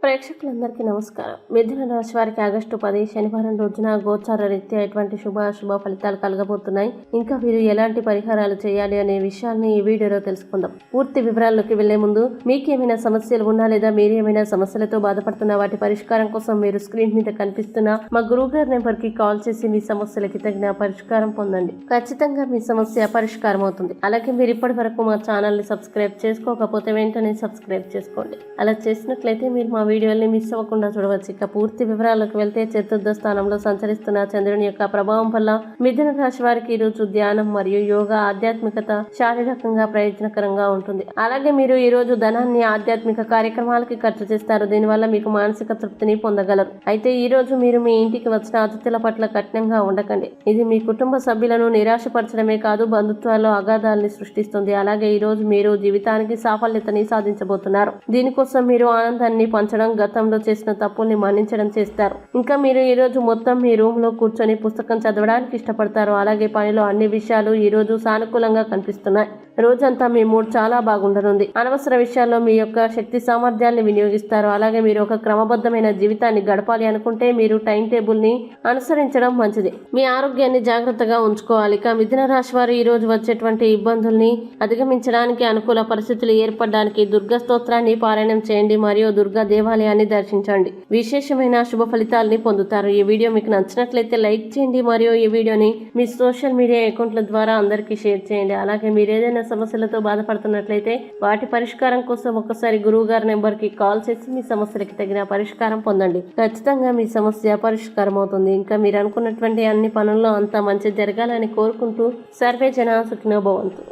ప్రేక్షకులందరికీ నమస్కారం. మిథున రాశి వారికి ఆగస్టు 10 శనివారం రోజున గోచార రీత్యా ఎటువంటి శుభ ఫలితాలు కలగబోతున్నాయి, ఇంకా వీరు ఎలాంటి పరిహారాలు చేయాలి అనే విషయాల్ని ఈ వీడియోలో తెలుసుకుందాం. పూర్తి వివరాల్లోకి వెళ్లే ముందు మీకేమైనా సమస్యలు ఉన్నా లేదా మీరు ఏమైనా సమస్యలతో బాధపడుతున్న వాటి పరిష్కారం కోసం మీరు స్క్రీన్ మీద కనిపిస్తున్న మా గురువుగారి నెంబర్ కి కాల్ చేసి మీ సమస్యలకి తగిన పరిష్కారం పొందండి. ఖచ్చితంగా మీ సమస్య పరిష్కారం అవుతుంది. అలాగే మీరు ఇప్పటి వరకు మా ఛానల్ ని సబ్స్క్రైబ్ చేసుకోకపోతే వెంటనే సబ్స్క్రైబ్ చేసుకోండి. అలా చేసినట్లయితే మీరు మా వీడియోల్ని మిస్ అవ్వకుండా చూడవచ్చు. ఇక పూర్తి వివరాలకు వెళ్తే చతుర్థ స్థానంలో సంచరిస్తున్న చంద్రుని యొక్క ప్రభావం వల్ల మిథున రాశి వారికి ఈ రోజు ధ్యానం మరియు యోగా ఆధ్యాత్మికత శారీరకంగా ప్రయోజనకరంగా ఉంటుంది. అలాగే మీరు ఈ రోజు ధనాన్ని ఆధ్యాత్మిక కార్యక్రమాలకి ఖర్చు చేస్తారు. దీనివల్ల మీకు మానసిక తృప్తిని పొందగలరు. అయితే ఈ రోజు మీరు మీ ఇంటికి వచ్చిన అతిథుల పట్ల కఠినంగా ఉండకండి. ఇది మీ కుటుంబ సభ్యులను నిరాశపరచడమే కాదు, బంధుత్వాల్లో అగాధాలని సృష్టిస్తుంది. అలాగే ఈ రోజు మీరు జీవితానికి సాఫల్యతని సాధించబోతున్నారు. దీనికోసం మీరు ఆనందాన్ని పంచడం, గతంలో చేసిన తప్పుల్ని మన్నించడం చేస్తారు. ఇంకా మీరు ఈ రోజు మొత్తం మీ రూమ్ లో కూర్చొని పుస్తకం చదవడానికి ఇష్టపడతారు. అలాగే పనిలో అన్ని విషయాలు ఈ రోజు సానుకూలంగా కనిపిస్తున్నాయి. రోజంతా మీ మూడ్ చాలా బాగుండనుంది. అనవసర విషయాల్లో మీ యొక్క శక్తి సామర్థ్యాన్ని వినియోగిస్తారు. అలాగే మీరు ఒక క్రమబద్ధమైన జీవితాన్ని గడపాలి అనుకుంటే మీరు టైం టేబుల్ ని అనుసరించడం మంచిది. మీ ఆరోగ్యాన్ని జాగ్రత్తగా ఉంచుకోవాలి. ఇక మిథున రాశి వారు ఈ రోజు వచ్చేటువంటి ఇబ్బందుల్ని అధిగమించడానికి, అనుకూల పరిస్థితులు ఏర్పడడానికి దుర్గా స్తోత్రాన్ని పారాయణం చేయండి మరియు దుర్గా దేవాలయాన్ని దర్శించండి. విశేషమైన శుభ ఫలితాలని పొందుతారు. ఈ వీడియో మీకు నచ్చినట్లయితే లైక్ చేయండి మరియు ఈ వీడియోని మీ సోషల్ మీడియా అకౌంట్ల ద్వారా అందరికీ షేర్ చేయండి. అలాగే మీరు ఏదైనా సమస్యలతో బాధపడుతున్నట్లయితే వాటి పరిష్కారం కోసం ఒకసారి గురువు గారి నెంబర్ కి కాల్ చేసి మీ సమస్యలకి తగిన పరిష్కారం పొందండి. ఖచ్చితంగా మీ సమస్య పరిష్కారం అవుతుంది. ఇంకా మీరు అనుకున్నటువంటి అన్ని పనుల్లో అంతా మంచి జరగాలని కోరుకుంటూ సర్వే జన సుఖినో భవంతు.